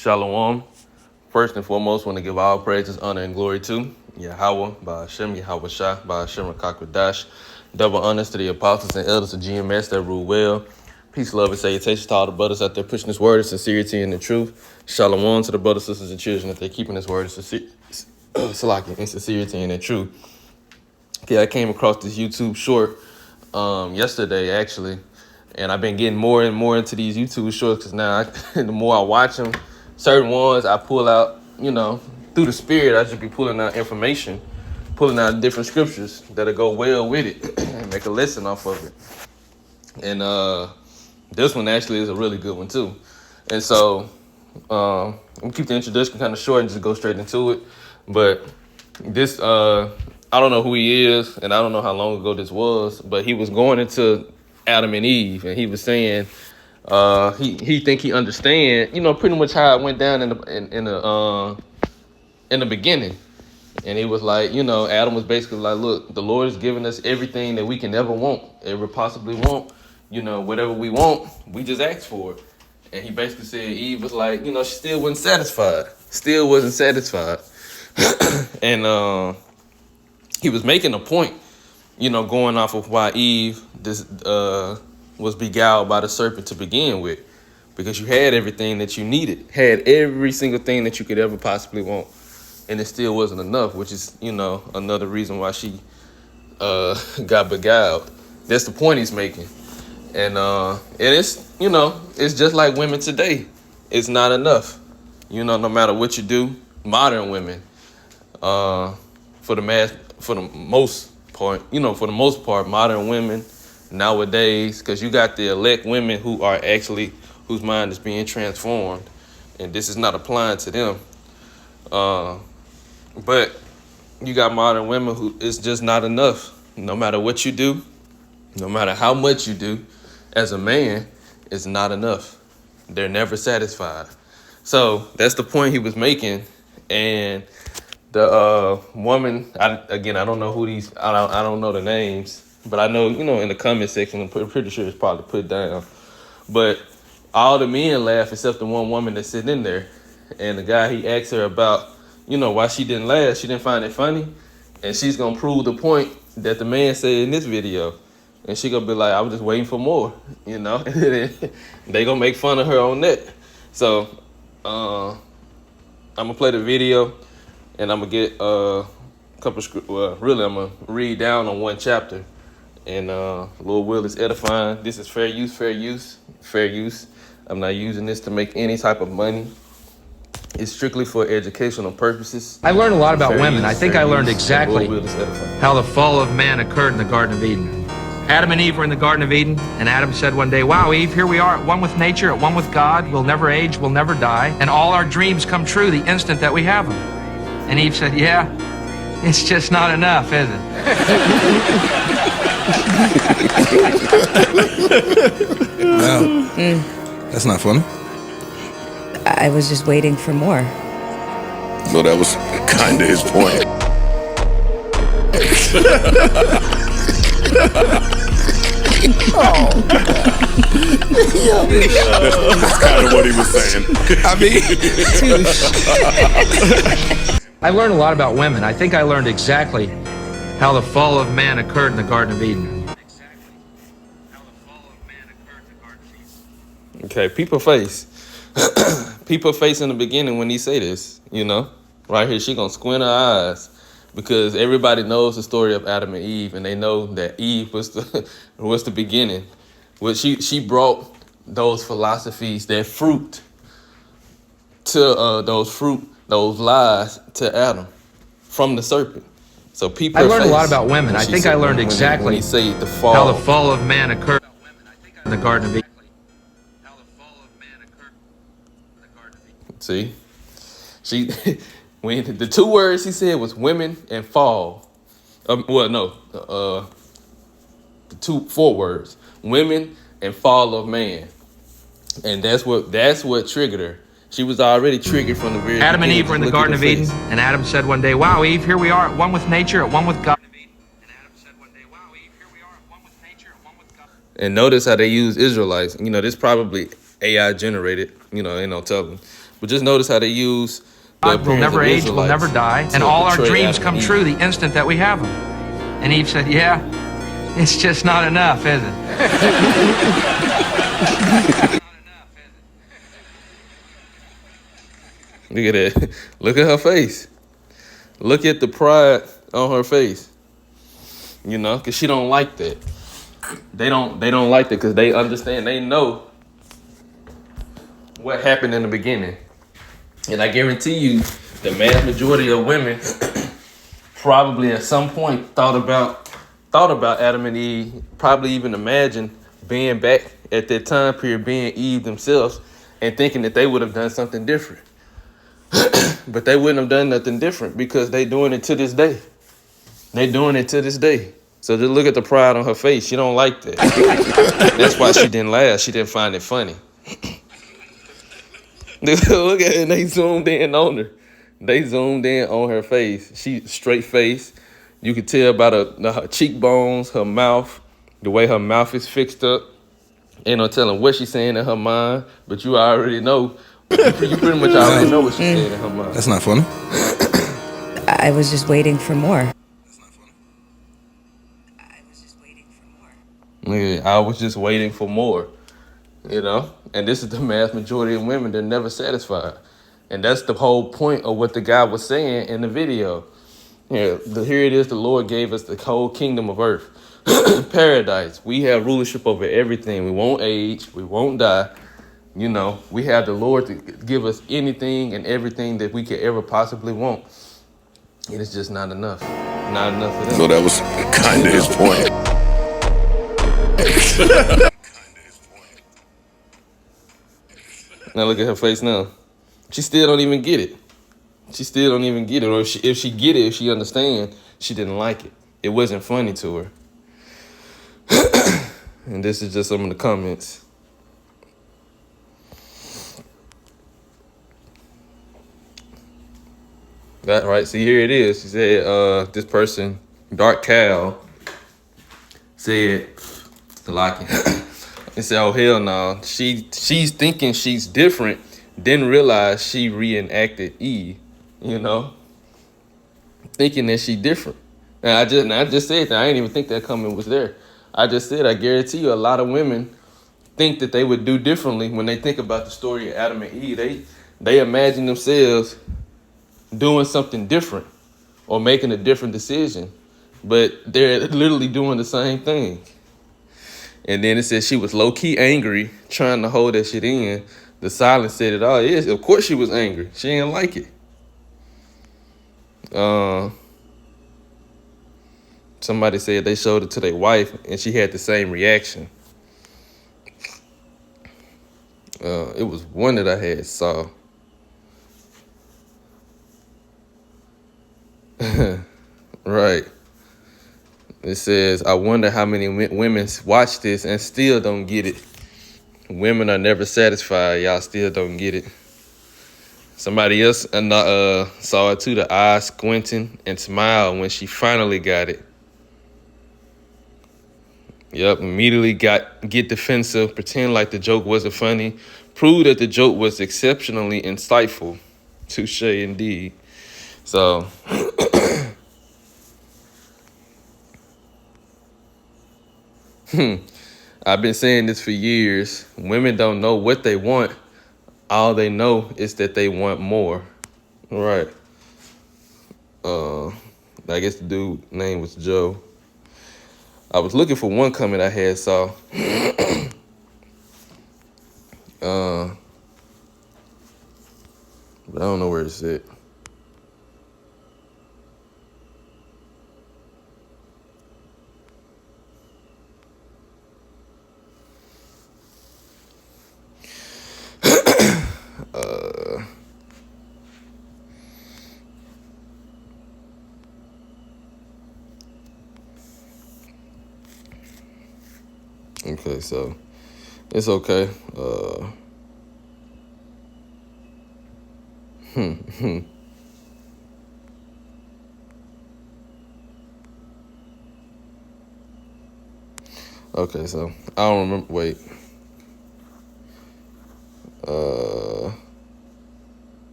Shalom. First and foremost, want to give all praises, honor, and glory to Yahweh, Ba'ashem, Yahweh Shah, Ba'ashem, Rakakwadash. Double honors to the apostles and elders of GMS that rule well. Peace, love, and salutations to all the brothers out there pushing this word of sincerity and the truth. Shalom to the brothers, sisters, and children that they're keeping this word of sincerity and the truth. Okay, I came across this YouTube short yesterday, actually. And I've been getting more and more into these YouTube shorts because now the more I watch them, certain ones I pull out, through the spirit, I just be pulling out information, pulling out different scriptures that'll go well with it and make a lesson off of it. And this one actually is a really good one too. And so I'm gonna keep the introduction kind of short and just go straight into it. But this, I don't know who he is and I don't know how long ago this was, but he was going into Adam and Eve, and he was saying he think he understand, pretty much how it went down in the beginning. And he was like, Adam was basically like, look, the Lord is giving us everything that we can ever want, ever possibly want, whatever we want, we just ask for it. And he basically said Eve was like, she still wasn't satisfied. And he was making a point, going off of why Eve was beguiled by the serpent to begin with, because you had everything that you needed, had every single thing that you could ever possibly want, and it still wasn't enough, which is, another reason why she got beguiled. That's the point he's making. And it's, it's just like women today. It's not enough. No matter what you do, modern women, for the most part, modern women nowadays, because you got the elect women whose mind is being transformed, and this is not applying to them. But you got modern women who it's just not enough. No matter what you do, no matter how much you do, as a man, it's not enough. They're never satisfied. So that's the point he was making. And the woman, I don't know who these, I don't know the names, but I know, in the comment section, I'm pretty sure it's probably put down. But all the men laugh except the one woman that's sitting in there. And the guy, he asked her about, why she didn't laugh. She didn't find it funny. And she's going to prove the point that the man said in this video. And she going to be like, I was just waiting for more, And they going to make fun of her on that. So I'm going to play the video. And I'm going to get a couple of really, I'm going to read down on one chapter. And Lord will is edifying. This is fair use. I'm not using this to make any type of money. It's strictly for educational purposes. I learned a lot about women. I think I learned exactly how the fall of man occurred in the Garden of Eden. Adam and Eve were in the Garden of Eden, and Adam said one day, wow, Eve, here we are at one with nature, at one with God. We'll never age, we'll never die, and all our dreams come true the instant that we have them. And Eve said, yeah, it's just not enough, is it? Well, that's not funny. I was just waiting for more. So that was kind of his point. That's kind of what he was saying. I learned a lot about women. I think I learned exactly how the fall of man occurred in the Garden of Eden. Okay, people face in the beginning when he say this, right here, she gonna squint her eyes because everybody knows the story of Adam and Eve, and they know that Eve was the beginning. Well, she brought those philosophies, that fruit, to those lies to Adam from the serpent. So people. I learned a lot about women. I think I learned exactly when he say the fall, how the fall of man occurred in the Garden of Eden. See, when the two words he said was women and fall. The four words: women and fall of man, and that's what triggered her. She was already triggered from the very Adam and beginning. Eve were in the Garden of Eden, and Adam said one day, wow, Eve, here we are at one with nature, at one with God. And notice how they use Israelites. This probably AI generated, ain't no telling. But just notice how they use the God will appearance never of age, will Israelites never die, to and all our portray dreams Adam come and true Eve. the instant that we have them. And Eve said, yeah, it's just not enough, is it? Look at that. Look at her face. Look at the pride on her face. You know, because she don't like that. They don't like that because they understand. They know what happened in the beginning. And I guarantee you, the vast majority of women probably at some point thought about Adam and Eve, probably even imagined being back at that time period, being Eve themselves, and thinking that they would have done something different. But they wouldn't have done nothing different because they doing it to this day. They doing it to this day. So just look at the pride on her face. She don't like that. That's why she didn't laugh. She didn't find it funny. Look at her, and they zoomed in on her. They zoomed in on her face. She straight face. You could tell by her cheekbones, her mouth, the way her mouth is fixed up. Ain't no telling what she's saying in her mind, but you already know. You pretty much already know what she's saying in her mind. That's not funny. I was just waiting for more. Yeah, I was just waiting for more, you know? And this is the vast majority of women. They're never satisfied. And that's the whole point of what the guy was saying in the video. Yeah, here it is. The Lord gave us the whole kingdom of earth. Paradise. We have rulership over everything. We won't age. We won't die. You know, we have the Lord to give us anything and everything that we could ever possibly want. And it's just not enough. Not enough for them. So that was kind of his point. Now look at her face now. She still don't even get it. She still don't even get it. Or if she get it, if she understand, she didn't like it. It wasn't funny to her. And this is just some of the comments. That right? See, here it is. She said, this person, Dark Cow, said, Locking. He said, oh, hell no. She's thinking she's different, didn't realize she reenacted Eve, you know? Thinking that she different. And I just said that. I didn't even think that comment was there. I just said, I guarantee you a lot of women think that they would do differently when they think about the story of Adam and Eve. They imagine themselves doing something different or making a different decision, but they're literally doing the same thing. And then it says she was low-key angry, trying to hold that shit in. The silence said it all. Yes, of course she was angry. She didn't like it. Somebody said they showed it to their wife, and she had the same reaction. It was one that I had saw. Right. It says, I wonder how many women watch this and still don't get it. Women are never satisfied. Y'all still don't get it. Somebody else saw it too, the eyes squinting and smile when she finally got it. Yep, immediately get defensive, pretend like the joke wasn't funny, prove that the joke was exceptionally insightful. Touche indeed. So... I've been saying this for years. Women don't know what they want. All they know is that they want more. Right. I guess the dude's name was Joe. I was looking for one comment I had saw. But I don't know where it's at. Okay, so it's okay. Okay, so I don't remember. Wait.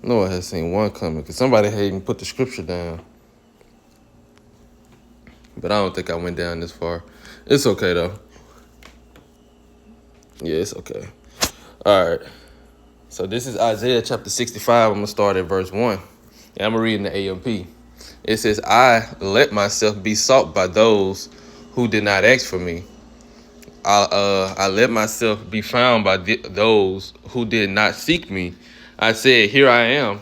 No, I had seen one coming because somebody had even put the scripture down. But I don't think I went down this far. It's okay, though. Yeah, it's okay. All right. So this is Isaiah chapter 65. I'm going to start at verse 1. And I'm going to read in the AMP. It says, I let myself be sought by those who did not ask for me. I let myself be found by those who did not seek me. I said, here I am,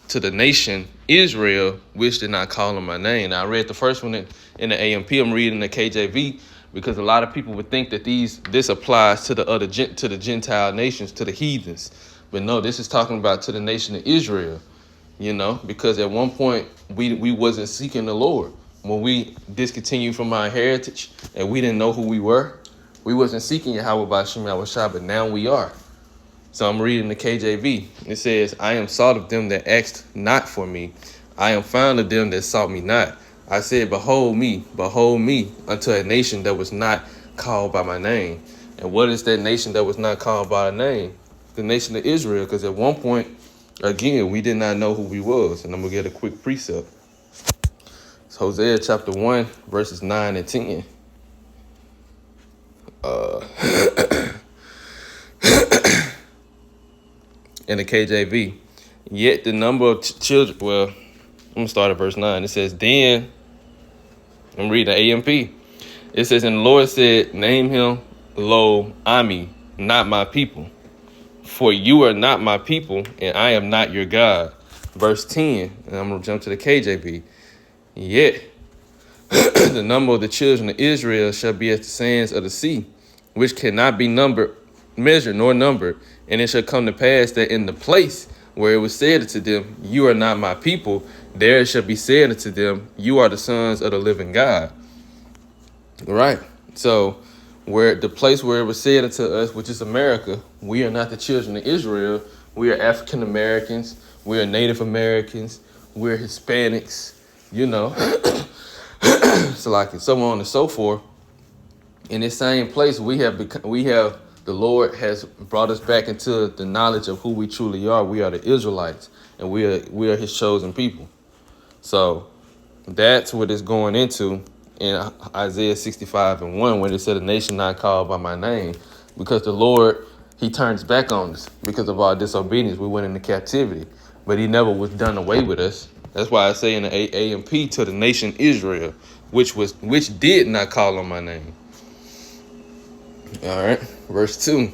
to the nation Israel, which did not call on my name. Now, I read the first one in the AMP. I'm reading the KJV because a lot of people would think that this applies to the Gentile nations, to the heathens. But no, this is talking about to the nation of Israel, because at one point we wasn't seeking the Lord. When we discontinued from our heritage and we didn't know who we were, we wasn't seeking Yahweh B'Shem Yahushua, but now we are. So I'm reading the KJV. It says, I am sought of them that asked not for me. I am found of them that sought me not. I said, behold me, unto a nation that was not called by my name. And what is that nation that was not called by a name? The nation of Israel, because at one point, again, we did not know who we was. And I'm going to get a quick precept. It's Hosea chapter 1, verses 9 and 10. In the KJV, yet the number of children, well, I'm going to start at verse 9. It says, then, I'm reading the AMP. It says, and the Lord said, name him, Lo Ami, not my people. For you are not my people, and I am not your God. Verse 10, and I'm going to jump to the KJV. Yet the number of the children of Israel shall be as the sands of the sea, which cannot be measured nor numbered. And it shall come to pass that in the place where it was said unto them, you are not my people, there it shall be said unto them, you are the sons of the living God. Right. So where the place where it was said unto us, which is America, we are not the children of Israel. We are African Americans. We are Native Americans. We're Hispanics, so like and so on and so forth. In this same place, the Lord has brought us back into the knowledge of who we truly are. We are the Israelites, and we are his chosen people. So that's what it's going into in Isaiah 65 and 1, when it said, a nation not called by my name, because the Lord, he turns back on us because of our disobedience. We went into captivity, but he never was done away with us. That's why I say in the AMP, to the nation Israel, which did not call on my name. All right, verse 2.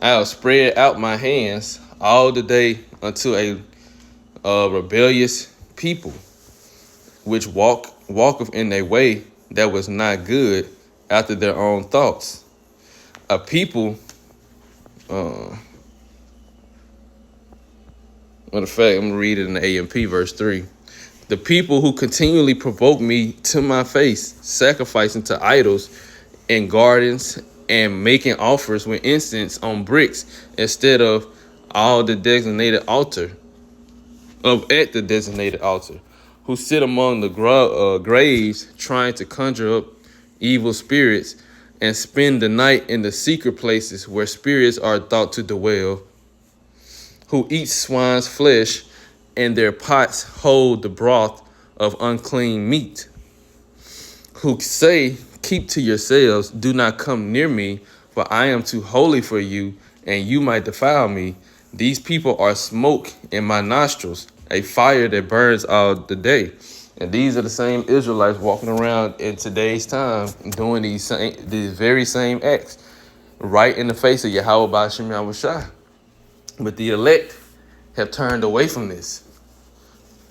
I'll spread out my hands all the day unto a rebellious people, which walketh in a way that was not good after their own thoughts. A people, matter of fact, I'm going to read it in the AMP, verse 3. The people who continually provoke me to my face, sacrificing to idols in gardens and making offers with incense on bricks instead of at the designated altar, who sit among the graves trying to conjure up evil spirits and spend the night in the secret places where spirits are thought to dwell, who eat swine's flesh and their pots hold the broth of unclean meat, who say, keep to yourselves, do not come near me, for I am too holy for you, and you might defile me. These people are smoke in my nostrils, a fire that burns all the day. And these are the same Israelites walking around in today's time doing these very same acts right in the face of Yahweh B'Shem Yahushua. But the elect have turned away from this,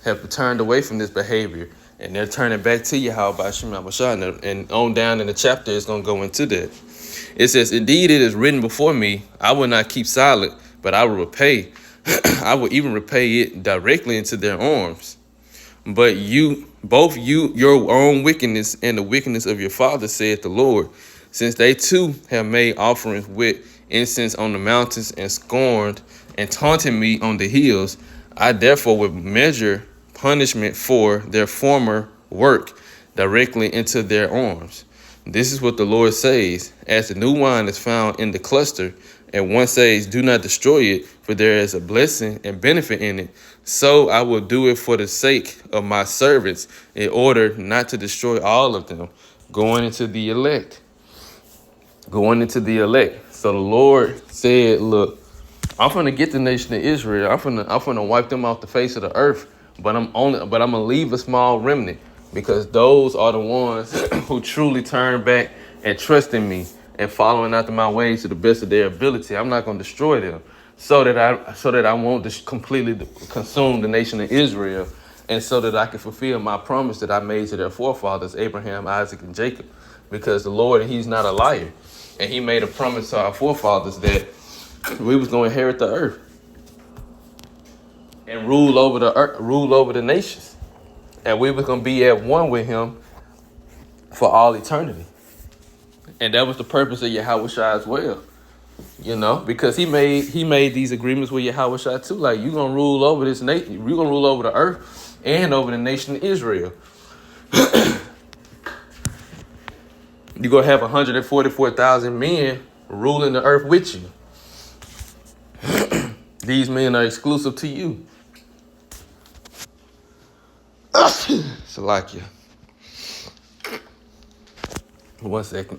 behavior, and they're turning back to Yahweh B'Shem Yahushua. And on down in the chapter, it's going to go into that. It says, indeed, it is written before me, I will not keep silent, but I will repay. I will even repay it directly into their arms. But both your own wickedness and the wickedness of your father, saith the Lord, since they too have made offerings with incense on the mountains and scorned and taunted me on the hills, I therefore will measure punishment for their former work directly into their arms. This is what the Lord says, as the new wine is found in the cluster And one says, do not destroy it, for there is a blessing and benefit in it. So I will do it for the sake of my servants, in order not to destroy all of them. Going into the elect. So the Lord said, look, I'm going to get the nation of Israel. I'm going to wipe them off the face of the earth. But I'm going to leave a small remnant, because those are the ones who truly turn back and trust in me and following after my ways to the best of their ability. I'm not going to destroy them so that I won't just completely consume the nation of Israel, and so that I can fulfill my promise that I made to their forefathers, Abraham, Isaac, and Jacob. Because the Lord, he's not a liar. And he made a promise to our forefathers that we was going to inherit the earth and rule over the nations. And we was going to be at one with him for all eternity. And that was the purpose of Yahushua as well. You know, because he made these agreements with Yahushua too. Like, you're going to rule over this nation. You're going to rule over the earth and over the nation of Israel. You're going to have 144,000 men ruling the earth with you. These men are exclusive to you. Salakia. 1 second.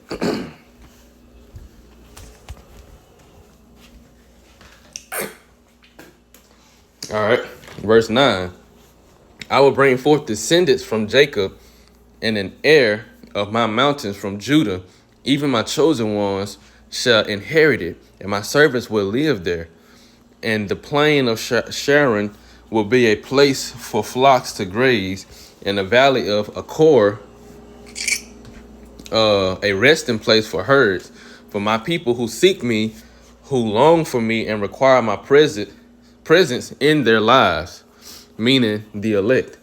All right. Verse 9. I will bring forth descendants from Jacob and an heir of my mountains from Judah. Even my chosen ones shall inherit it, and my servants will live there. And the plain of Sharon will be a place for flocks to graze, and the valley of Achor a resting place for herds. For my people who seek me, who long for me and require my presence in their lives, meaning the elect.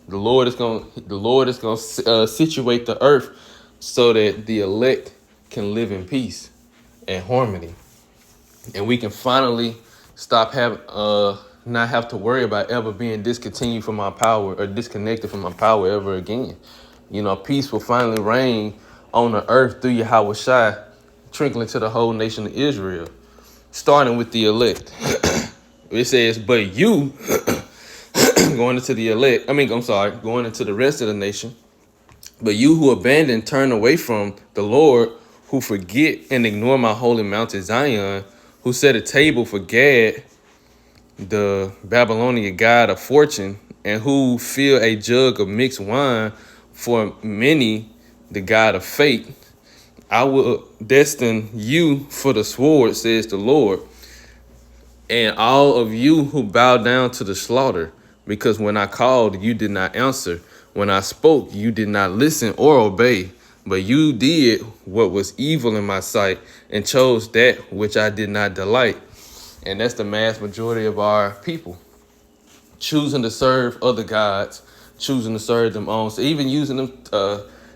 The Lord is going to situate the earth so that the elect can live in peace and harmony, and we can finally stop not have to worry about ever being discontinued from our power or disconnected from our power ever again. You know, peace will finally reign on the earth through Yahushua, trickling to the whole nation of Israel, starting with the elect. It says, but you, going into the rest of the nation, but you who abandon, turn away from the Lord, who forget and ignore my holy mountain Zion, who set a table for Gad, the Babylonian god of fortune, and who fill a jug of mixed wine for many, the god of fate. I will destine you for the sword, says the Lord, and all of you who bow down to the slaughter, because when I called, you did not answer. When I spoke, you did not listen or obey, but you did what was evil in my sight and chose that which I did not delight. And that's the mass majority of our people, choosing to serve other gods, choosing to serve them own, so even using them,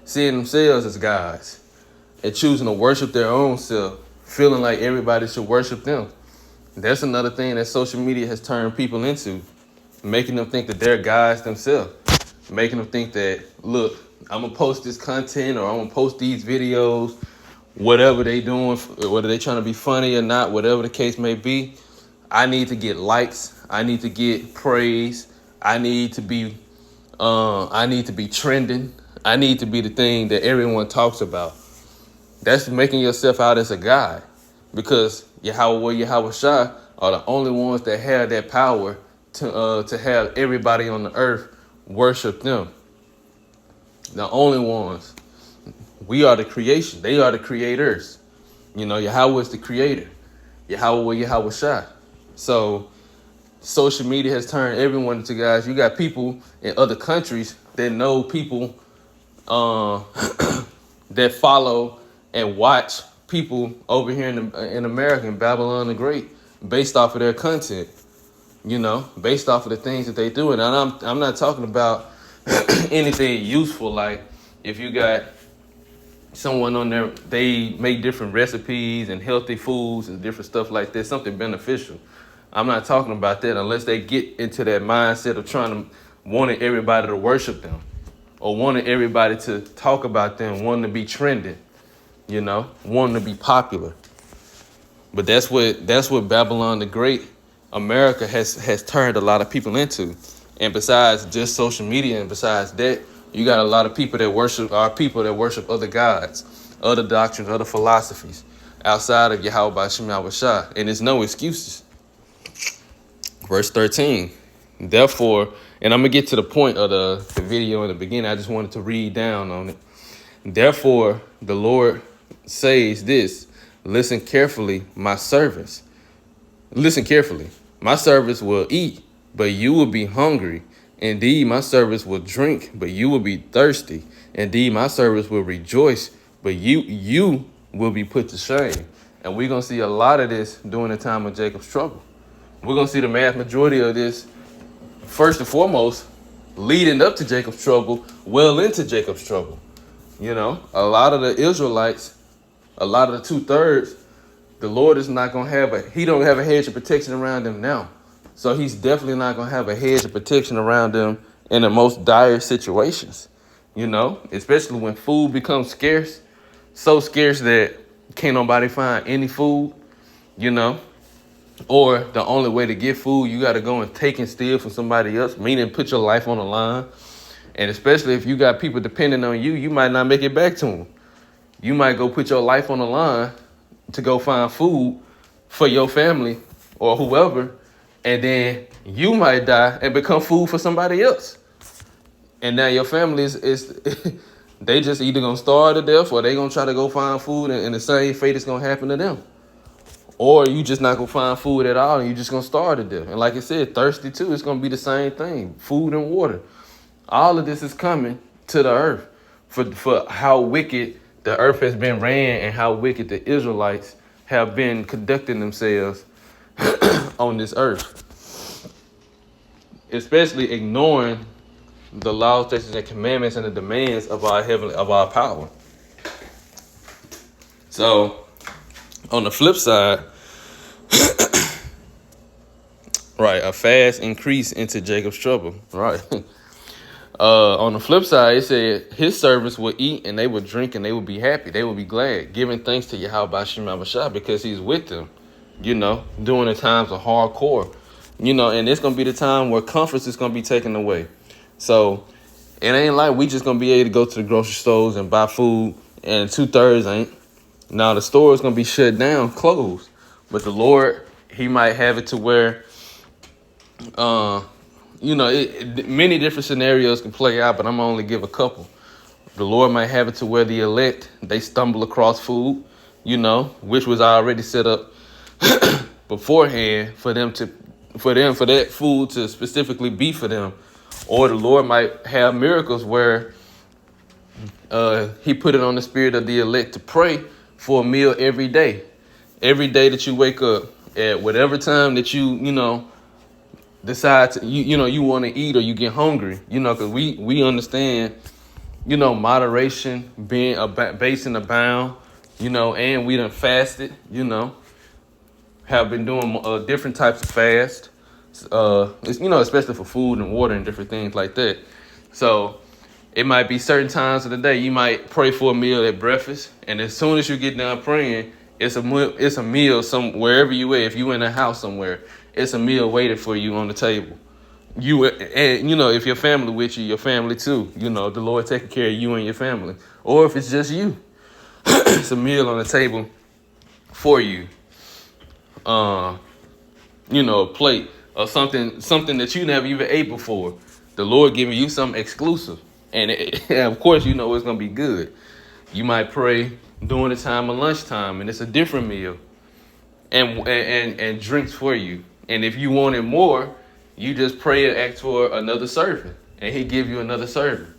seeing themselves as gods, and choosing to worship their own self, feeling like everybody should worship them. That's another thing that social media has turned people into, making them think that they're gods themselves, making them think that, look, I'm going to post this content or I'm going to post these videos, whatever they doing, whether they trying to be funny or not, whatever the case may be. I need to get likes. I need to get praise. I need to be trending. I need to be the thing that everyone talks about. That's making yourself out as a god, because Yahushua are the only ones that have that power to have everybody on the earth worship them. The only ones. We are the creation. They are the creators. You know, Yahweh is the creator. Yahushua. So social media has turned everyone into guys. You got people in other countries that know people that follow and watch people over here in America, in Babylon the Great, based off of their content, you know, based off of the things that they do. And I'm not talking about anything useful, like if you got someone on there, they make different recipes and healthy foods and different stuff like that, something beneficial. I'm not talking about that unless they get into that mindset of wanting everybody to worship them, or wanting everybody to talk about them, wanting to be trending, you know, wanting to be popular. But that's what Babylon the Great, America has turned a lot of people into. And besides just social media, and besides that, you got a lot of people that worship other gods, other doctrines, other philosophies outside of Yahweh Ba'Shem Yahushua. And there's no excuses. Verse 13. Therefore, and I'm going to get to the point of the video in the beginning. I just wanted to read down on it. Therefore, the Lord says this, listen carefully, my servants. Listen carefully. My servants will eat, but you will be hungry. Indeed, my servants will drink, but you will be thirsty. Indeed, my servants will rejoice, but you will be put to shame. And we're going to see a lot of this during the time of Jacob's trouble. We're going to see the vast majority of this, first and foremost, leading up to Jacob's trouble, well into Jacob's trouble. You know, a lot of the Israelites, a lot of the 2/3, the Lord is not going to have he don't have a hedge of protection around them now. So he's definitely not going to have a hedge of protection around them in the most dire situations, you know, especially when food becomes scarce, so scarce that can't nobody find any food, you know, or the only way to get food, you got to go and take and steal from somebody else, meaning put your life on the line. And especially if you got people depending on you, you might not make it back to them. You might go put your life on the line to go find food for your family or whoever, and then you might die and become food for somebody else. And now your family is they just either gonna starve to death or they gonna try to go find food, and the same fate is gonna happen to them. Or you just not gonna find food at all and you just gonna starve to death. And like I said, thirsty too, it's gonna be the same thing. Food and water. All of this is coming to the earth for how wicked the earth has been ran and how wicked the Israelites have been conducting themselves on this earth. Especially ignoring the laws, statutes, and commandments and the demands of our power. So on the flip side, right, a fast increase into Jacob's trouble, right? On the flip side, it said his servants would eat and they would drink and they would be happy. They would be glad, giving thanks to Yahweh Ba'Shem Yahushua because he's with them, you know, during the times of hardcore, you know, and it's going to be the time where comforts is going to be taken away. So it ain't like we just going to be able to go to the grocery stores and buy food and 2/3 ain't. Now the store is going to be shut down, closed. But the Lord, he might have it to where, you know, many different scenarios can play out, but I'm going to only give a couple. The Lord might have it to where the elect, they stumble across food, you know, which was already set up beforehand for that food to specifically be for them. Or the Lord might have miracles where he put it on the spirit of the elect to pray for a meal every day. Every day that you wake up, at whatever time that you know, decide to, you want to eat or you get hungry, you know, because we understand, you know, moderation being basing a bound, you know, and we done fasted, you know, have been doing different types of fast, you know, especially for food and water and different things like that. So it might be certain times of the day you might pray for a meal at breakfast, and as soon as you get done praying, it's a meal wherever you at. If you in a house somewhere, it's a meal waiting for you on the table. And you know, if your family with you, your family too. You know, the Lord taking care of you and your family. Or if it's just you, it's a meal on the table for you. You know, a plate or something that you never even ate before. The Lord giving you something exclusive. And of course, you know it's going to be good. You might pray during the time of lunchtime, and it's a different meal. And drinks for you. And if you wanted more, you just pray and ask for another serving. And he give you another serving.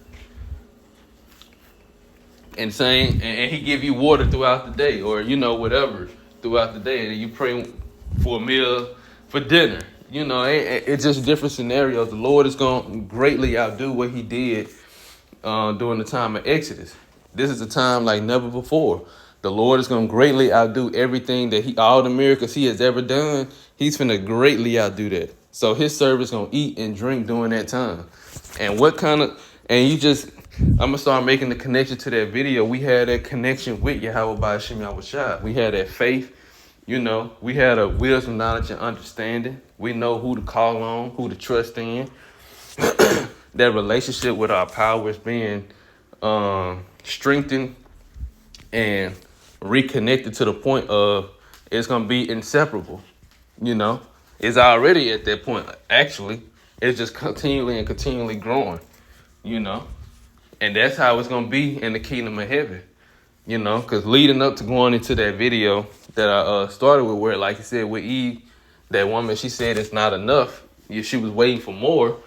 And he give you water throughout the day, or, you know, whatever throughout the day. And you pray for a meal for dinner. You know, it's just different scenarios. The Lord is going to greatly outdo what he did during the time of Exodus. This is a time like never before. The Lord is going to greatly outdo everything that all the miracles he has ever done. He's going to greatly outdo that. So his servants going to eat and drink during that time. And I'm going to start making the connection to that video. We had that connection with Yahweh Ba'Shem Yahushua. We had that faith You know, we had a wisdom, knowledge, and understanding. We know who to call on, who to trust in. That relationship with our power is being strengthened and reconnected to the point of it's going to be inseparable. You know, it's already at that point. Actually, it's just continually growing, you know, and that's how it's going to be in the kingdom of heaven, you know, because leading up to going into that video that I started with, where, like you said, with Eve, that woman, she said it's not enough. She was waiting for more.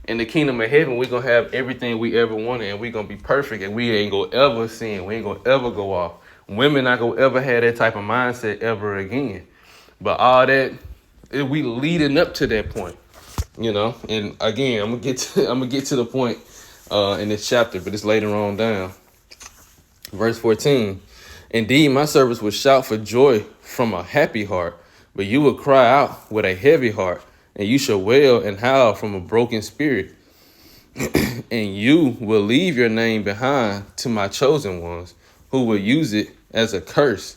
In the kingdom of heaven, we're going to have everything we ever wanted, and we're going to be perfect, and we ain't going to ever sin. We ain't going to ever go off. Women not going to ever have that type of mindset ever again. But all that, we leading up to that point, you know. And again, I'm gonna get to the point in this chapter, but it's later on down. Verse 14. Indeed, my servants will shout for joy from a happy heart, but you will cry out with a heavy heart, and you shall wail and howl from a broken spirit. And you will leave your name behind to my chosen ones, who will use it as a curse.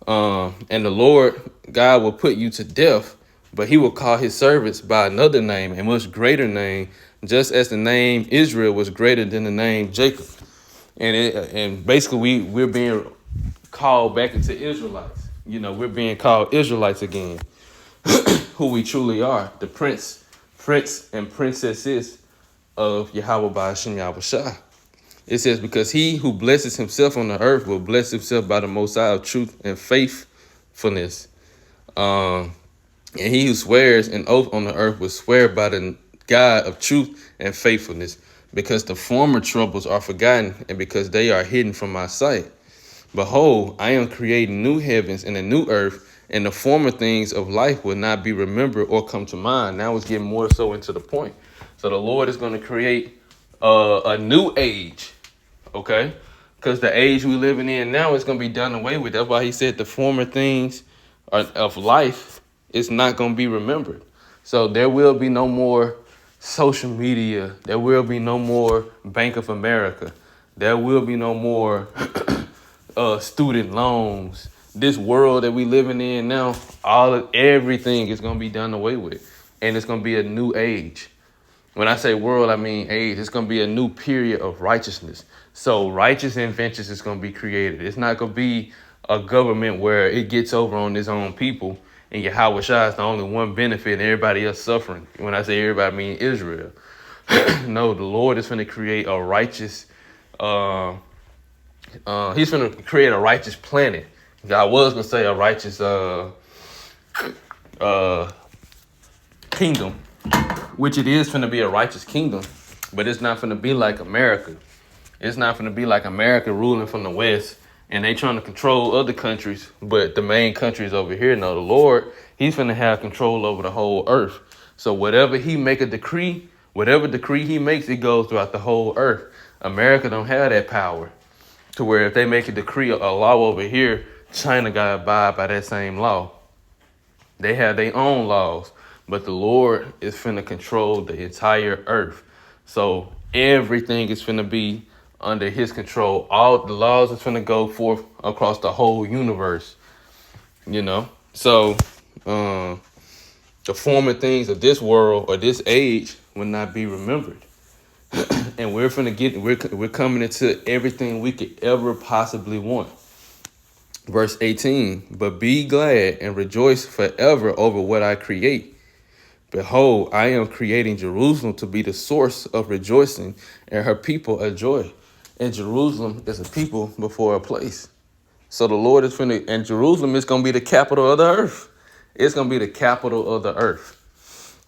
And the Lord God will put you to death, but he will call his servants by another name, a much greater name, just as the name Israel was greater than the name Jacob. And basically we're being called back into Israelites. You know, we're being called Israelites again, who we truly are, the prince and princesses of Yahweh Ba'ashem Yahushua. It says, because he who blesses himself on the earth will bless himself by the Most High of truth and faithfulness. And he who swears an oath on the earth will swear by the God of truth and faithfulness, because the former troubles are forgotten and because they are hidden from my sight. Behold, I am creating new heavens and a new earth, and the former things of life will not be remembered or come to mind. Now it's getting more so into the point. So the Lord is going to create a new age, okay? Because the age we're living in now is going to be done away with. That's why he said the former things of life is not going to be remembered. So there will be no more social media. There will be no more Bank of America. There will be no more student loans. This world that we living in now, everything is going to be done away with. And it's going to be a new age. When I say world, I mean age. It's going to be a new period of righteousness. So righteous inventions is going to be created. It's not going to be a government where it gets over on its own people and Yahweh Shai is the only one benefit and everybody else suffering. When I say everybody, I mean Israel. No, the Lord is going to create a righteous, he's going to create a righteous planet. I was going to say a righteous kingdom, which it is going to be a righteous kingdom, but it's not going to be like America. It's not going to be like America ruling from the West and they trying to control other countries, but the main countries over here. No, the Lord, he's going to have control over the whole earth. So whatever he make a decree, whatever decree he makes, it goes throughout the whole earth. America don't have that power to where if they make a decree, a law over here, China got to abide by that same law. They have their own laws, but the Lord is finna control the entire earth. So everything is finna be under his control. All the laws is finna go forth across the whole universe, you know? So the former things of this world or this age will not be remembered. And we're coming into everything we could ever possibly want. Verse 18, but be glad and rejoice forever over what I create. Behold, I am creating Jerusalem to be the source of rejoicing and her people a joy. And Jerusalem is a people before a place. So the Lord is finna, and Jerusalem is going to be the capital of the earth. It's going to be the capital of the earth.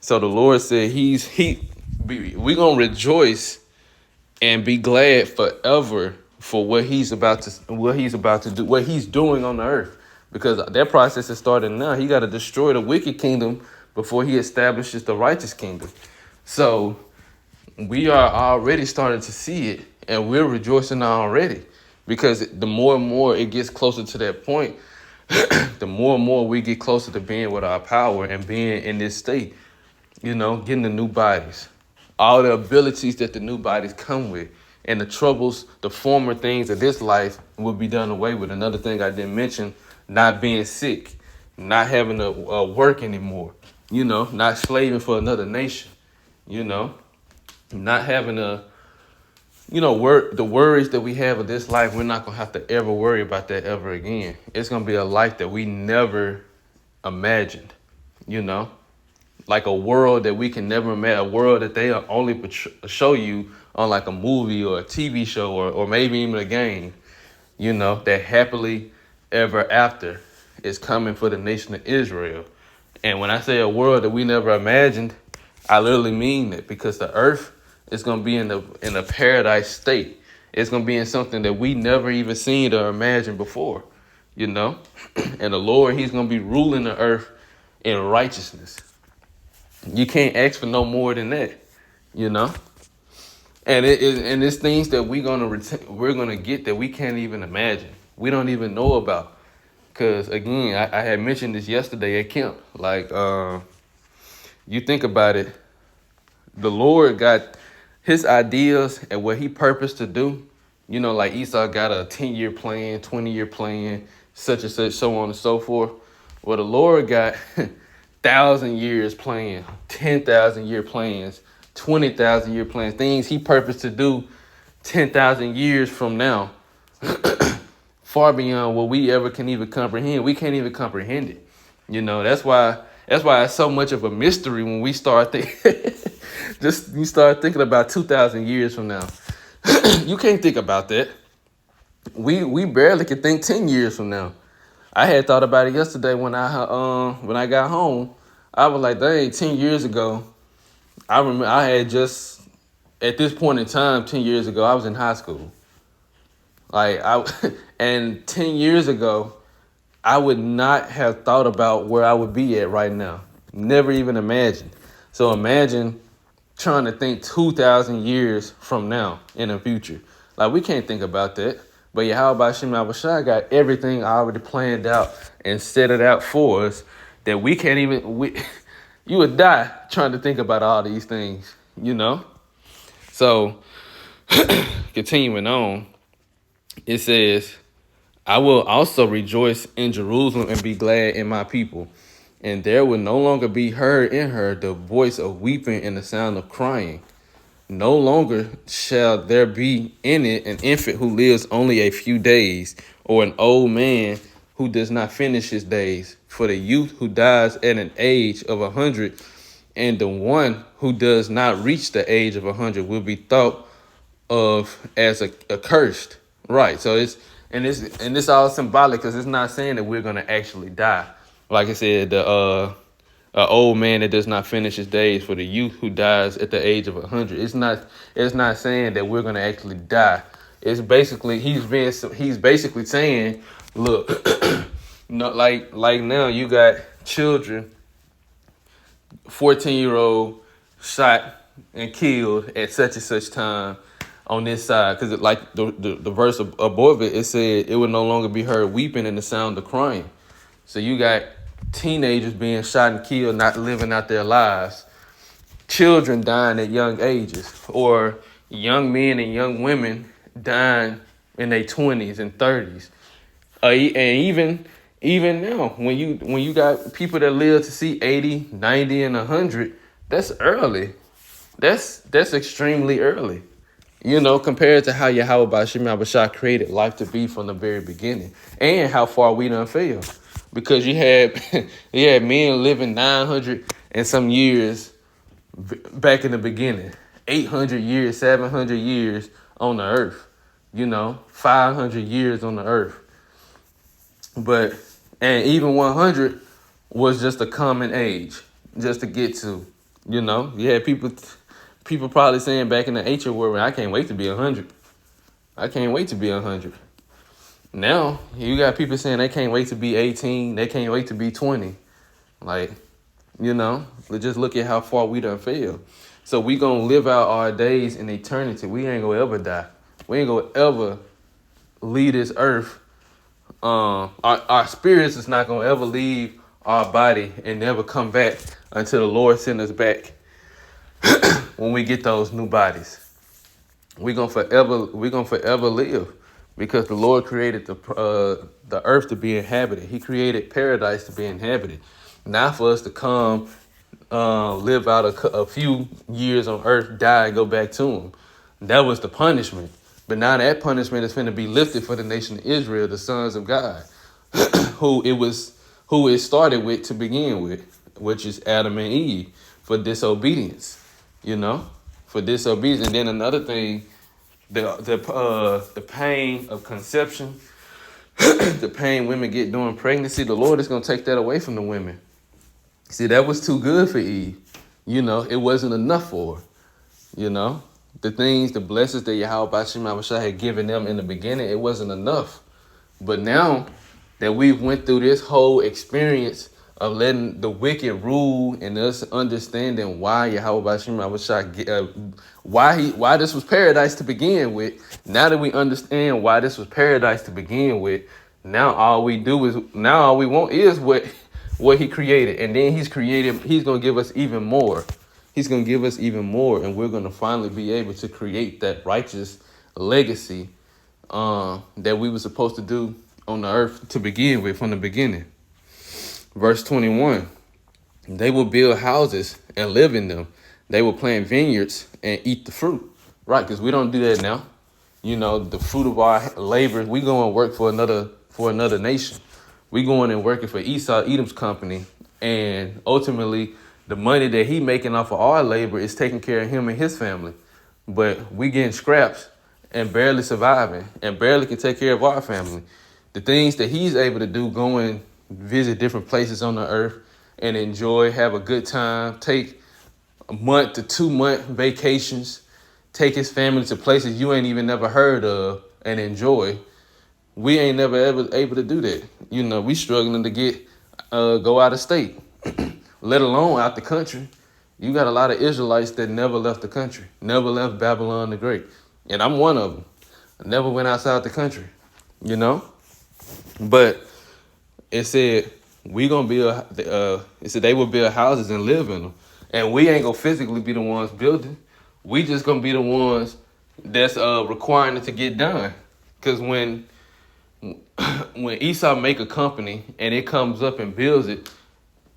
So the Lord said we're going to rejoice and be glad forever for what he's about to do, what he's doing on the earth. Because that process is starting now. He got to destroy the wicked kingdom before he establishes the righteous kingdom. So we are already starting to see it, and we're rejoicing already. Because the more and more it gets closer to that point, the more and more we get closer to being with our power and being in this state, you know, getting the new bodies, all the abilities that the new bodies come with, and the troubles, the former things of this life will be done away with. Another thing I didn't mention not being sick, not having to work anymore, not slaving for another nation, not having to, work, the worries that we have of this life, we're not going to have to ever worry about that ever again. It's going to be a life that we never imagined, like a world that we can never imagine, a world that they only show you on like a movie or a TV show or maybe even a game, that happily ever after is coming for the nation of Israel. And when I say a world that we never imagined, I literally mean it, because the earth is going to be in a paradise state. It's going to be in something that we never even seen or imagined before, And the Lord, he's going to be ruling the earth in righteousness. You can't ask for no more than that, And it's things that we're gonna get that we can't even imagine. We don't even know about. Cause again, I had mentioned this yesterday at camp. Like, you think about it, the Lord got his ideas and what he purposed to do. Like Esau got a 10-year plan, 20-year plan, such and such, so on and so forth. Well, the Lord got 1,000 years plan, 10,000 year plans, 20,000 year plans, things he purposed to do 10,000 years from now, far beyond what we ever can even comprehend. We can't even comprehend it. That's why it's so much of a mystery when we start you start thinking about 2,000 years from now. You can't think about that. We barely can think 10 years from now. I had thought about it yesterday when I got home. I was like, dang, 10 years ago, I remember I had just, at this point in time, 10 years ago, I was in high school. And 10 years ago, I would not have thought about where I would be at right now. Never even imagined. So imagine trying to think 2,000 years from now in the future. Like, we can't think about that. But Yahweh Shem Abishai got everything already planned out and set it out for us that we can't even, you would die trying to think about all these things, So, continuing on, it says, I will also rejoice in Jerusalem and be glad in my people. And there will no longer be heard in her the voice of weeping and the sound of crying. No longer shall there be in it an infant who lives only a few days, or an old man who does not finish his days. For the youth who dies at an age of 100, and the one who does not reach the age of 100 will be thought of as accursed. Right. So it's all symbolic, because it's not saying that we're gonna actually die. Like I said, the old man that does not finish his days, for the youth who dies at the age of 100. It's not saying that we're gonna actually die. It's basically he's basically saying, look, like now you got children, 14-year-old shot and killed at such and such time on this side, because like the verse above it, it said it would no longer be heard weeping and the sound of crying. So you got teenagers being shot and killed, not living out their lives, children dying at young ages, or young men and young women dying in their 20s and 30s. And even now, when you got people that live to see 80, 90, and 100, that's early. That's extremely early. Compared to how Yahweh Ba'Shem Abishai created life to be from the very beginning, and how far we done fell. Because you had men living 900 and some years back in the beginning, 800 years, 700 years on the earth, 500 years on the earth. And even 100 was just a common age just to get to, You had people probably saying back in the ancient world, I can't wait to be 100. I can't wait to be 100. Now, you got people saying they can't wait to be 18. They can't wait to be 20. Like, just look at how far we done failed. So we going to live out our days in eternity. We ain't going to ever die. We ain't going to ever leave this earth. Our spirits is not going to ever leave our body and never come back until the Lord send us back when we get those new bodies. We're going to forever live. because the Lord created the earth to be inhabited. He created paradise to be inhabited, not for us to come live out a few years on earth, die, and go back to him. That was the punishment. But now that punishment is going to be lifted for the nation of Israel, the sons of God, who it started with to begin with, which is Adam and Eve, for disobedience, for disobedience. And then another thing, the pain of conception, the pain women get during pregnancy, the Lord is going to take that away from the women. See, that was too good for Eve. It wasn't enough for her. The things, the blessings that Yahweh Bashim Abishai had given them in the beginning, it wasn't enough. But now that we've went through this whole experience of letting the wicked rule and us understanding why Yahweh Bashim Abishai, why this was paradise to begin with, now that we understand why this was paradise to begin with, now all we want is what he created. And then he's going to give us even more. He's going to give us even more, and we're going to finally be able to create that righteous legacy that we were supposed to do on the earth to begin with from the beginning. Verse 21, they will build houses and live in them. They will plant vineyards and eat the fruit. Right, because we don't do that now. The fruit of our labor, we go and work for another nation. We going and working for Esau, Edom's company, and ultimately the money that he making off of our labor is taking care of him and his family. But we getting scraps and barely surviving and barely can take care of our family. The things that he's able to do, go and visit different places on the earth and enjoy, have a good time, take a month to 2 month vacations, take his family to places you ain't even never heard of and enjoy. We ain't never ever able to do that. We struggling to get go out of state, let alone out the country. You got a lot of Israelites that never left the country, never left Babylon the Great. And I'm one of them. I never went outside the country, But it said we gonna build. It said they will build houses and live in them, and we ain't gonna physically be the ones building. We just gonna be the ones that's requiring it to get done. Because when Esau make a company and it comes up and builds it,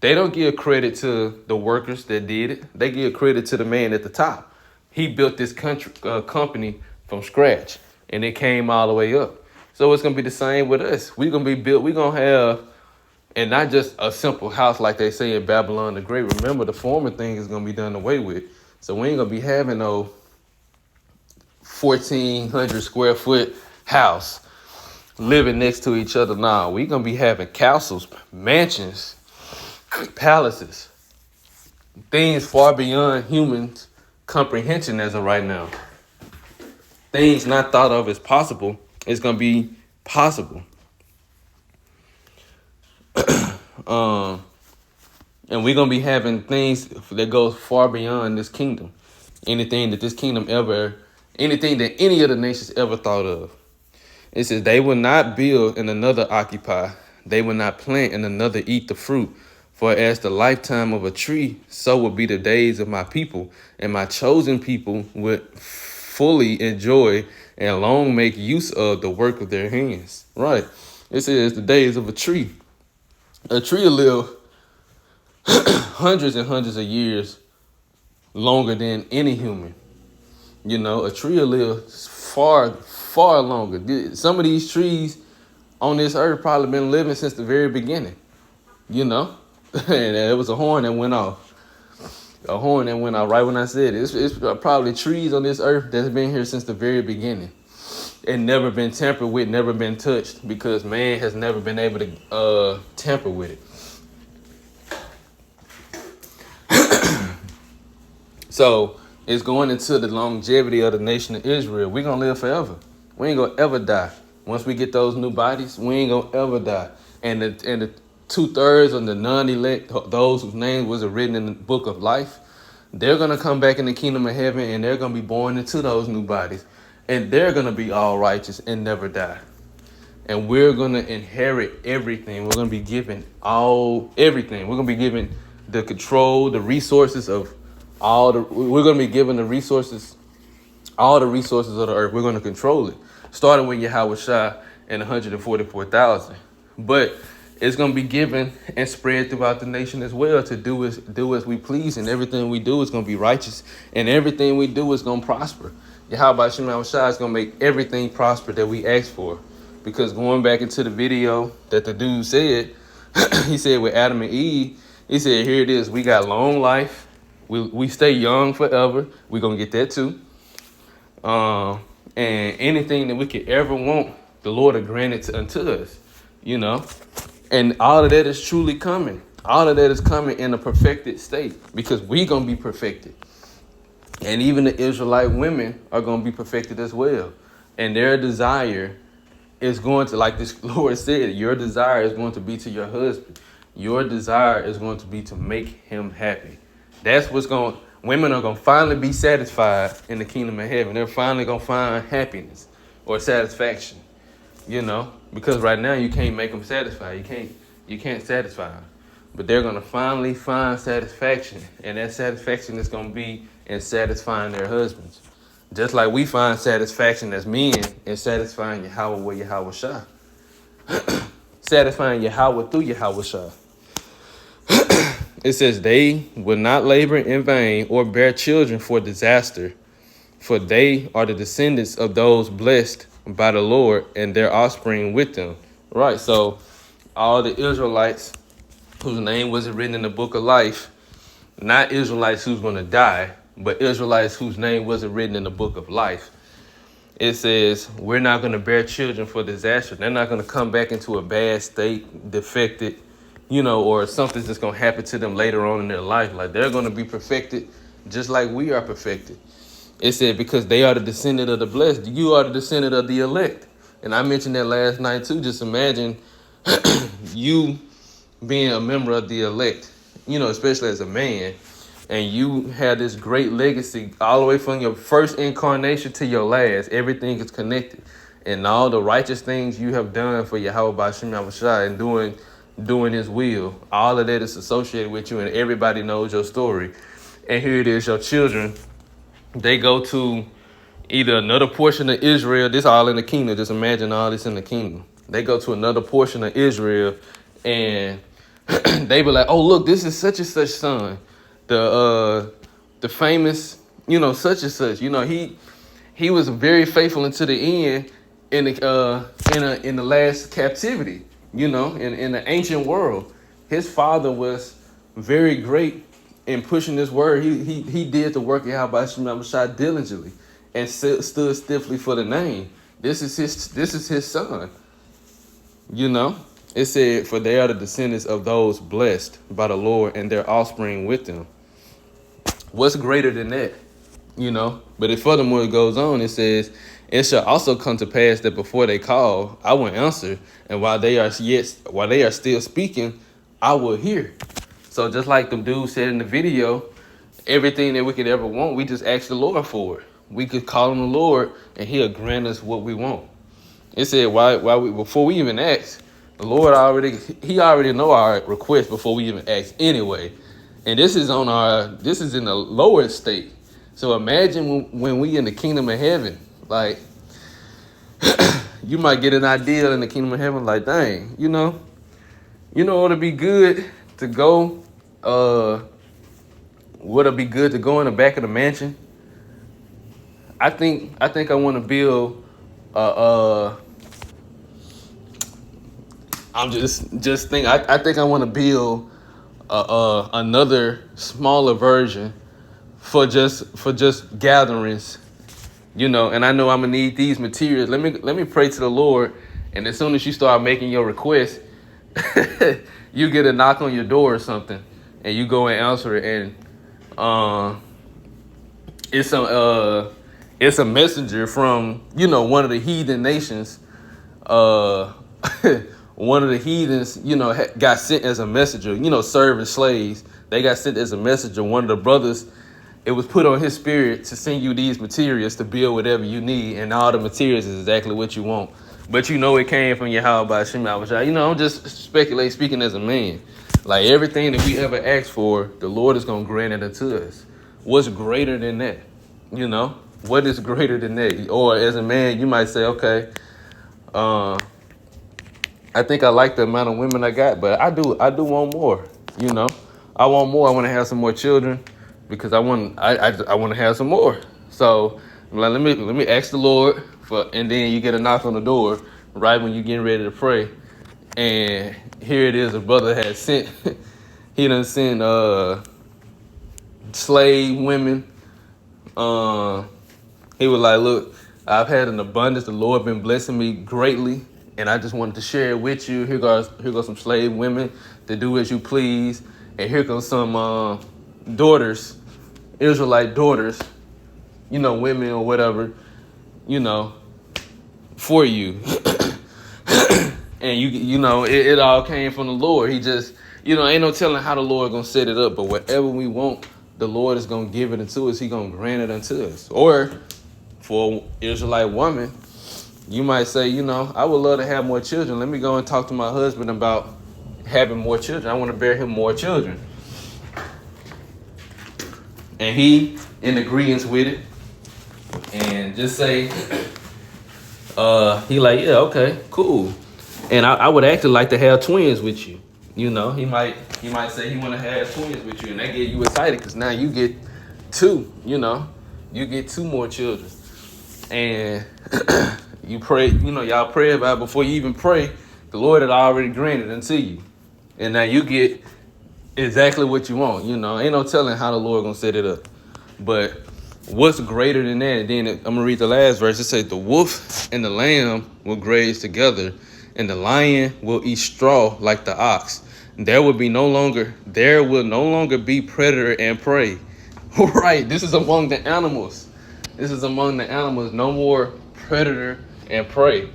they don't give credit to the workers that did it. They give credit to the man at the top. He built this company from scratch, and it came all the way up. So it's gonna be the same with us. We're gonna be built. We're gonna have, and not just a simple house like they say in Babylon the Great. Remember, the former thing is gonna be done away with. So we ain't gonna be having no 1,400 square foot house living next to each other. Nah, we gonna be having castles, mansions, palaces, things far beyond humans' comprehension as of right now. Things not thought of as possible is gonna be possible. And we're gonna be having things that go far beyond this kingdom. Anything that any of the nations ever thought of. It says they will not build and another occupy. They will not plant and another eat the fruit. For as the lifetime of a tree, so will be the days of my people, and my chosen people would fully enjoy and long make use of the work of their hands. Right. It says the days of a tree. A tree will live hundreds and hundreds of years longer than any human. A tree will live far, far longer. Some of these trees on this earth probably been living since the very beginning. And it was a horn that went off. A horn that went off right when I said it. It's probably trees on this earth that's been here since the very beginning. And never been tampered with, never been touched, because man has never been able to tamper with it. So it's going into the longevity of the nation of Israel. We're going to live forever. We ain't going to ever die. Once we get those new bodies, we ain't going to ever die. And the 2/3 of the non-elect, those whose names wasn't written in the book of life, they're going to come back in the kingdom of heaven, and they're going to be born into those new bodies. And they're going to be all righteous and never die. And we're going to inherit everything. We're going to be given everything. We're going to be given the control, the resources of we're going to be given the resources all the resources of the earth. We're going to control it, starting with Yahweh Shai and 144,000. But it's going to be given and spread throughout the nation as well to do as we please, and everything we do is going to be righteous, and everything we do is going to prosper. Yahweh Shai is going to make everything prosper that we ask for. Because going back into the video that the dude said, he said with Adam and Eve, he said, here it is. We got long life. We stay young forever. We're going to get that too. And anything that we could ever want, the Lord will grant it unto us, you know. And all of that is truly coming. All of that is coming in a perfected state because we're going to be perfected. And even the Israelite women are going to be perfected as well. And their desire is going to, like this Lord said, your desire is going to be to your husband. Your desire is going to be to make him happy. That's what's going, women are going to finally be satisfied in the kingdom of heaven. They're finally going to find happiness or satisfaction, you know, because right now you can't make them satisfied. You can't satisfy them. But they're going to finally find satisfaction. And that satisfaction is going to be in satisfying their husbands. Just like we find satisfaction as men in satisfying Yahweh with Yahweh Shai. Satisfying Yahweh through Yahweh Shai. It says, they will not labor in vain or bear children for disaster, for they are the descendants of those blessed by the Lord and their offspring with them. Right, so all the Israelites whose name wasn't written in the book of life, not Israelites who's going to die, but Israelites whose name wasn't written in the book of life. It says, we're not going to bear children for disaster. They're not going to come back into a bad state, defected, you know, or something's just going to happen to them later on in their life. Like they're going to be perfected just like we are perfected. It said, because they are the descendant of the blessed. You are the descendant of the elect. And I mentioned that last night too. Just imagine you being a member of the elect, you know, especially as a man. And you have this great legacy all the way from your first incarnation to your last. Everything is connected. And all the righteous things you have done for Yahweh B'Shem Yahushua and doing his will, all of that is associated with you, and everybody knows your story. And here it is, your children, they go to either another portion of Israel. This all in the kingdom. Just imagine all this in the kingdom. They go to another portion of Israel, and they be like, oh, look, this is such and such son. The famous, you know, such and such. You know, he was very faithful until the end in the last captivity. You know, in the ancient world, his father was very great in pushing this word. He did the work of Yahweh Shai diligently and stood stiffly for the name. This is his son. You know, it said, for they are the descendants of those blessed by the Lord and their offspring with them. What's greater than that? You know, but if furthermore it goes on, it says, it shall also come to pass that before they call, I will answer, and while they are still speaking, I will hear. So just like the dude said in the video, everything that we could ever want, we just ask the Lord for it. We could call on the Lord, and he'll grant us what we want. It said, before we even ask, the Lord already know our request before we even ask anyway. And this is in the lower state. So imagine when we in the kingdom of heaven, like, you might get an idea in the kingdom of heaven, like, dang, you know, it'd be good to go, would it be good to go in the back of the mansion? I think I want to build, I'm just think, I think I want to build, another smaller version for just gatherings. You know, and I know I'm gonna need these materials. Let me pray to the Lord, and as soon as you start making your request, you get a knock on your door or something, and you go and answer it, and it's a messenger from, you know, one of the heathen nations. One of the heathens, you know, got sent as a messenger. You know, serving slaves, they got sent as a messenger. One of the brothers, it was put on his spirit to send you these materials to build whatever you need, and all the materials is exactly what you want. But you know it came from Yahweh B'Shem Yahushua. You know, I'm just speaking as a man. Like everything that we ever ask for, the Lord is going to grant it unto us. What's greater than that? You know? what is greater than that? Or as a man, you might say, okay, I think I like the amount of women I got, but I do want more. You know, I want more. I want to have some more children because I want to have some more. So like, let me ask the Lord for, and then you get a knock on the door right when you're getting ready to pray, and here it is. A brother has sent, he done sent slave women. He was like, look, I've had an abundance. The Lord been blessing me greatly, and I just wanted to share it with you. Here goes some slave women to do as you please, and here goes some daughters, Israelite daughters, you know, women or whatever, you know, for you. And you know, it all came from the Lord. He just, you know, ain't no telling how the Lord gonna set it up, but whatever we want, the Lord is gonna give it unto us. He gonna grant it unto us. Or for an Israelite woman, you might say, you know, I would love to have more children. Let me go and talk to my husband about having more children. I want to bear him more children. And he in agreement with it. And just say, he like, yeah, okay, cool. And I would actually like to have twins with you. You know, he might say he want to have twins with you, and that get you excited because now you get two. You know, you get two more children, and you pray. You know, y'all pray about it before you even pray. The Lord had already granted unto you, and now you get exactly what you want. You know, ain't no telling how the Lord gonna set it up. But what's greater than that? And then I'm gonna read the last verse. It says, "The wolf and the lamb will graze together, and the lion will eat straw like the ox. There will no longer be predator and prey." Right. This is among the animals. No more predator and prey.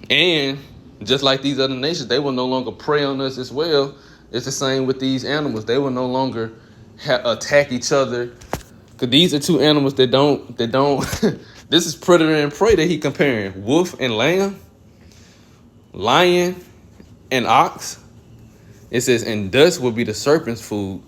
And just like these other nations, they will no longer prey on us as well. It's the same with these animals. They will no longer attack each other. Because these are two animals that don't. This is predator and prey that he comparing. Wolf and lamb. Lion and ox. It says, and dust will be the serpent's food.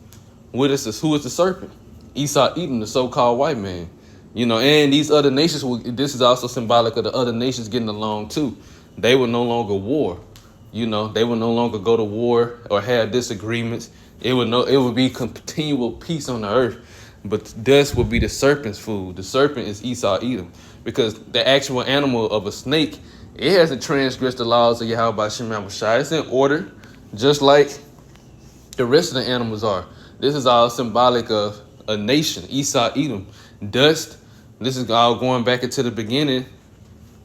Who is the serpent? Esau Edom, the so-called white man. You know, and these other nations, this is also symbolic of the other nations getting along too. They will no longer war. You know, they will no longer go to war or have disagreements. It would be continual peace on the earth. But dust will be the serpent's food. The serpent is Esau Edom. Because the actual animal of a snake, it hasn't transgressed the laws of Yahweh B'Shem Yahushua. It's in order, just like the rest of the animals are. This is all symbolic of a nation, Esau Edom. Dust, this is all going back into the beginning,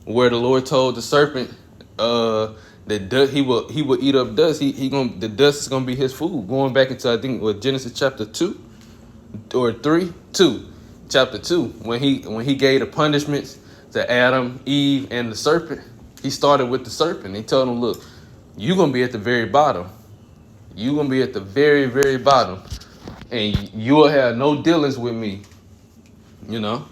where the Lord told the serpent that he will eat up dust. The dust is gonna be his food. Going back into, I think, Genesis chapter 2 or 3, 2, chapter 2, when he gave the punishments to Adam, Eve, and the serpent. He started with the serpent. He told him, look, you're going to be at the very bottom. You're going to be at the very, very bottom. And you will have no dealings with me. You know?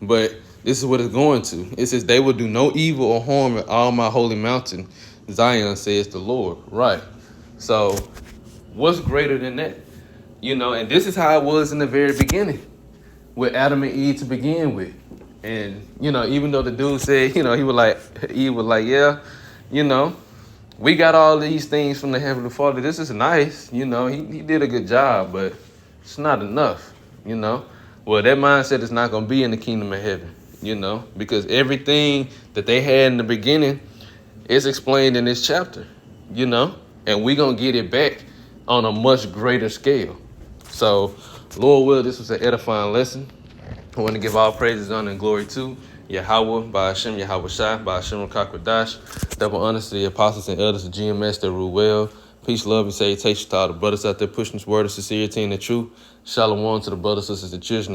But this is what it's going to. It says, they will do no evil or harm at all my holy mountain, Zion, says the Lord. Right. So what's greater than that? You know, and this is how it was in the very beginning with Adam and Eve to begin with. And, you know, even though the dude said, you know, Eve was like, yeah, you know, we got all these things from the Heavenly Father. This is nice. You know, he did a good job, but it's not enough, you know. Well, that mindset is not going to be in the kingdom of heaven, you know, because everything that they had in the beginning is explained in this chapter, you know, and we're going to get it back on a much greater scale. So, Lord will, this was an edifying lesson. I want to give all praises, honor, and glory to Yahweh, Ba'Shem Yahushua, Ba'Shem Rakakwadash. Double honors to the apostles and elders of GMS that rule well. Peace, love, and salutation to all the brothers out there pushing this word of sincerity and the truth. Shalom to the brothers, sisters, and children